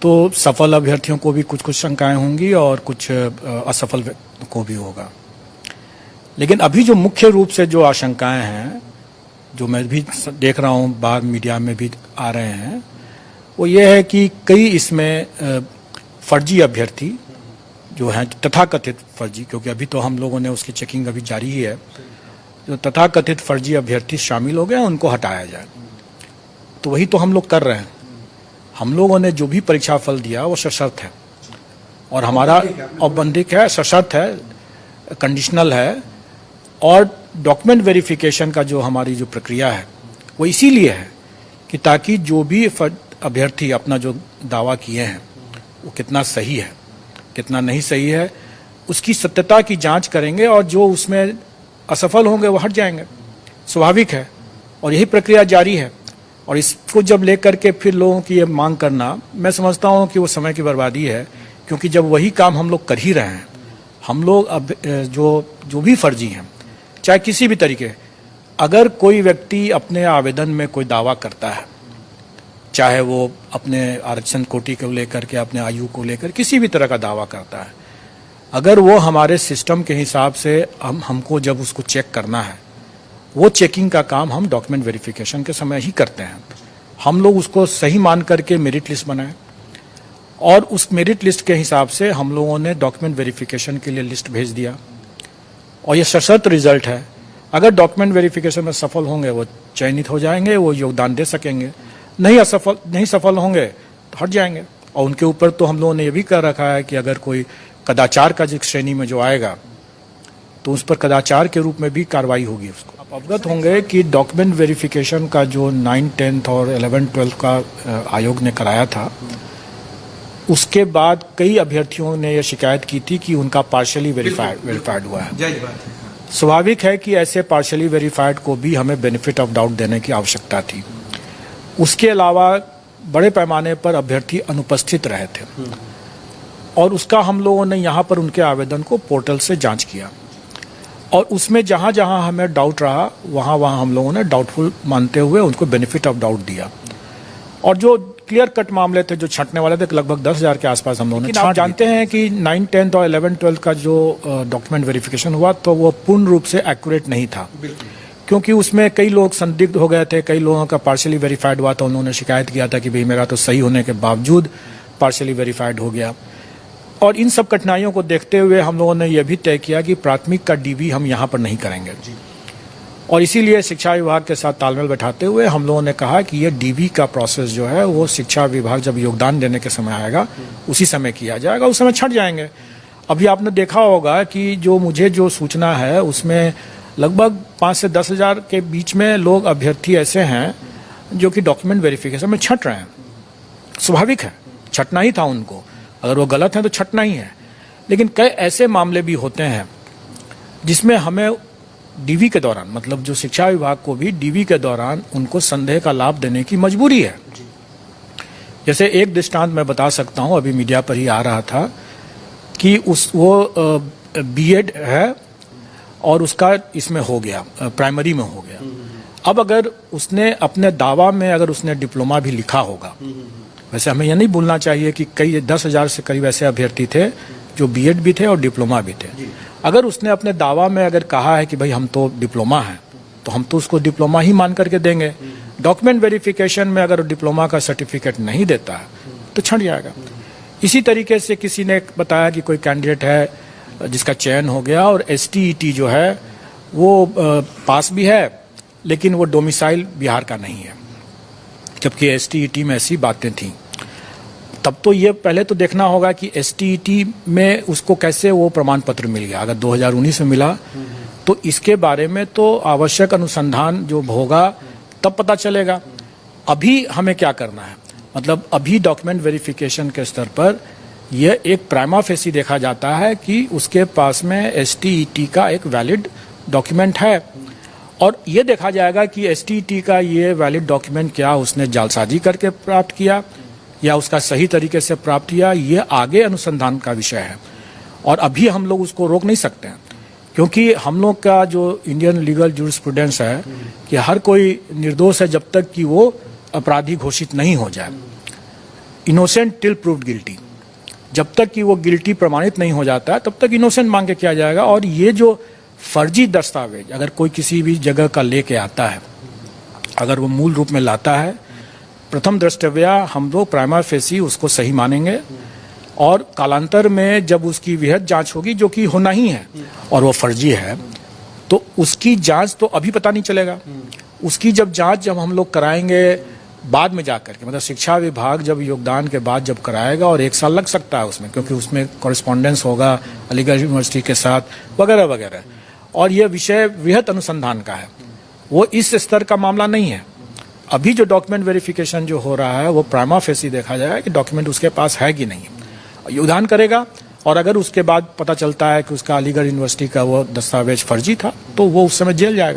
तो सफल अभ्यर्थियों को भी कुछ कुछ शंकाएं होंगी और कुछ असफल को भी होगा। लेकिन अभी जो मुख्य रूप से जो आशंकाएं हैं, जो मैं भी देख रहा हूं, बाहर मीडिया में भी आ रहे हैं, वो ये है कि कई इसमें फर्जी अभ्यर्थी जो हैं, तथाकथित फर्जी, क्योंकि अभी तो हम लोगों ने उसकी चेकिंग अभी जारी ही है, जो तथाकथित फर्जी अभ्यर्थी शामिल हो गए उनको हटाया जाए। तो वही तो हम लोग कर रहे हैं। हम लोगों ने जो भी परीक्षा फल दिया वो सशर्त है, और हमारा औपबंधिक है, सशर्त है, कंडीशनल है। और डॉक्यूमेंट वेरिफिकेशन का जो हमारी जो प्रक्रिया है वो इसीलिए है कि ताकि जो भी अभ्यर्थी अपना जो दावा किए हैं वो कितना सही है, कितना नहीं सही है, उसकी सत्यता की जांच करेंगे, और जो उसमें असफल होंगे वो हट जाएंगे। स्वाभाविक है, और यही प्रक्रिया जारी है। और इसको जब लेकर के फिर लोगों की ये मांग करना, मैं समझता हूँ कि वो समय की बर्बादी है, क्योंकि जब वही काम हम लोग कर ही रहे हैं। हम लोग अब जो भी फर्जी हैं, चाहे किसी भी तरीके, अगर कोई व्यक्ति अपने आवेदन में कोई दावा करता है, चाहे वो अपने आरक्षण कोटि को लेकर के, अपने आयु को लेकर किसी भी तरह का दावा करता है, अगर वो हमारे सिस्टम के हिसाब से हमको जब उसको चेक करना है, वो चेकिंग का काम हम डॉक्यूमेंट वेरिफिकेशन के समय ही करते हैं। हम लोग उसको सही मान करके मेरिट लिस्ट बनाए, और उस मेरिट लिस्ट के हिसाब से हम लोगों ने डॉक्यूमेंट वेरिफिकेशन के लिए लिस्ट भेज दिया, और ये सशर्त रिजल्ट है। अगर डॉक्यूमेंट वेरिफिकेशन में सफल होंगे वो चयनित हो जाएंगे, वो योगदान दे सकेंगे। नहीं सफल होंगे तो हट जाएंगे। और उनके ऊपर तो हम लोगों ने ये भी कर रखा है कि अगर कोई कदाचार का जिस श्रेणी में जो आएगा तो उस पर कदाचार के रूप में भी कार्रवाई होगी उसको। आप अवगत होंगे कि डॉक्यूमेंट वेरिफिकेशन का जो 9, 10 और 11, 12 का आयोग ने कराया था, उसके बाद कई अभ्यर्थियों ने यह शिकायत की थी कि उनका पार्शियली वेरीफाइड हुआ है। स्वाभाविक है कि ऐसे पार्शियली वेरीफाइड को भी हमें बेनिफिट ऑफ डाउट देने की आवश्यकता थी। उसके अलावा बड़े पैमाने पर अभ्यर्थी अनुपस्थित रहे थे, और उसका हम लोगों ने यहाँ पर उनके आवेदन को पोर्टल से जांच किया, और उसमें जहाँ जहाँ हमें डाउट रहा वहाँ वहाँ हम लोगों ने डाउटफुल मानते हुए उनको बेनिफिट ऑफ डाउट दिया। और जो क्लियर कट मामले थे, जो छंटने वाले थे, लगभग 10,000 के आसपास हम लोगों ने। आप जानते हैं कि 9, 10 और 11, 12 का जो डॉक्यूमेंट वेरिफिकेशन हुआ तो वो पूर्ण रूप से एक्यूरेट नहीं था, क्योंकि उसमें कई लोग संदिग्ध हो गए थे। कई लोगों का पार्शियली वेरीफाइड हुआ था, उन्होंने शिकायत किया था कि भाई मेरा तो सही होने के बावजूद पार्शियली वेरीफाइड हो गया। और इन सब कठिनाइयों को देखते हुए हम लोगों ने यह भी तय किया कि प्राथमिक का डीवी हम यहाँ पर नहीं करेंगे, और इसीलिए शिक्षा विभाग के साथ तालमेल बैठाते हुए हम लोगों ने कहा कि ये डीवी का प्रोसेस जो है वो शिक्षा विभाग जब योगदान देने के समय आएगा उसी समय किया जाएगा, उस समय छट जाएंगे। अभी आपने देखा होगा कि जो मुझे जो सूचना है उसमें लगभग 5 से 10,000 के बीच में लोग अभ्यर्थी ऐसे हैं जो कि डॉक्यूमेंट वेरिफिकेशन में छट रहे हैं। स्वाभाविक है, छटना ही था उनको, अगर वो गलत हैं तो छटना ही है। लेकिन कई ऐसे मामले भी होते हैं जिसमें हमें डीवी के दौरान, मतलब जो शिक्षा विभाग को भी डीवी के दौरान उनको संदेह का लाभ देने की मजबूरी है। जैसे एक दृष्टांत मैं बता सकता हूं, अभी मीडिया पर ही आ रहा था कि वो बीएड है और उसका इसमें हो गया, प्राइमरी में हो गया। अब अगर उसने अपने दावा में अगर उसने डिप्लोमा भी लिखा होगा, वैसे हमें यह नहीं भूलना चाहिए कि कई 10,000 से करीब ऐसे अभ्यर्थी थे जो बीएड भी थे और डिप्लोमा भी थे। अगर उसने अपने दावा में अगर कहा है कि भाई हम तो डिप्लोमा हैं, तो हम तो उसको डिप्लोमा ही मान करके देंगे। डॉक्यूमेंट वेरिफिकेशन में अगर डिप्लोमा का सर्टिफिकेट नहीं देता है तो छट जाएगा। इसी तरीके से किसी ने बताया कि कोई कैंडिडेट है जिसका चयन हो गया और STET जो है वो पास भी है, लेकिन वो डोमिसाइल बिहार का नहीं है, जबकि STET में ऐसी बातें थीं। तब तो ये पहले तो देखना होगा कि STET में उसको कैसे वो प्रमाण पत्र मिल गया। अगर 2019 में मिला तो इसके बारे में तो आवश्यक अनुसंधान जो होगा तब पता चलेगा। अभी हमें क्या करना है, मतलब अभी डॉक्यूमेंट वेरिफिकेशन के स्तर पर यह एक प्राइमा फेसी देखा जाता है कि उसके पास में STET का एक वैलिड डॉक्यूमेंट है, और ये देखा जाएगा कि STET का ये वैलिड डॉक्यूमेंट क्या उसने जालसाजी करके प्राप्त किया या उसका सही तरीके से प्राप्त किया, ये आगे अनुसंधान का विषय है। और अभी हम लोग उसको रोक नहीं सकते हैं, क्योंकि हम लोग का जो इंडियन लीगल जूरिस्प्रूडेंस है कि हर कोई निर्दोष है जब तक कि वो अपराधी घोषित नहीं हो जाए। इनोसेंट टिल प्रूव्ड गिल्टी, जब तक कि वो गिल्टी प्रमाणित नहीं हो जाता है तब तक इनोसेंट मांग के किया जाएगा। और ये जो फर्जी दस्तावेज अगर कोई किसी भी जगह का लेके आता है, अगर वो मूल रूप में लाता है, प्रथम द्रष्टव्या हम लोग प्राइमा फेसी उसको सही मानेंगे, और कालांतर में जब उसकी विहद जांच होगी, जो कि होना ही है, और वो फर्जी है, तो उसकी जांच तो अभी पता नहीं चलेगा। उसकी जब हम लोग कराएंगे बाद में जाकर के, मतलब शिक्षा विभाग जब योगदान के बाद जब कराएगा, और 1 साल लग सकता है उसमें, क्योंकि उसमें कॉरेस्पॉन्डेंस होगा अलीगढ़ यूनिवर्सिटी के साथ वगैरह वगैरह। और यह विषय वृहत अनुसंधान का है, वो इस स्तर का मामला नहीं है। अभी जो डॉक्यूमेंट वेरिफिकेशन जो हो रहा है वो प्राइमा फेसी देखा जाएगा कि डॉक्यूमेंट उसके पास है कि नहीं। योगदान करेगा, और अगर उसके बाद पता चलता है कि उसका अलीगढ़ यूनिवर्सिटी का वो दस्तावेज फर्जी था, तो वो उस समय जेल जाएगा।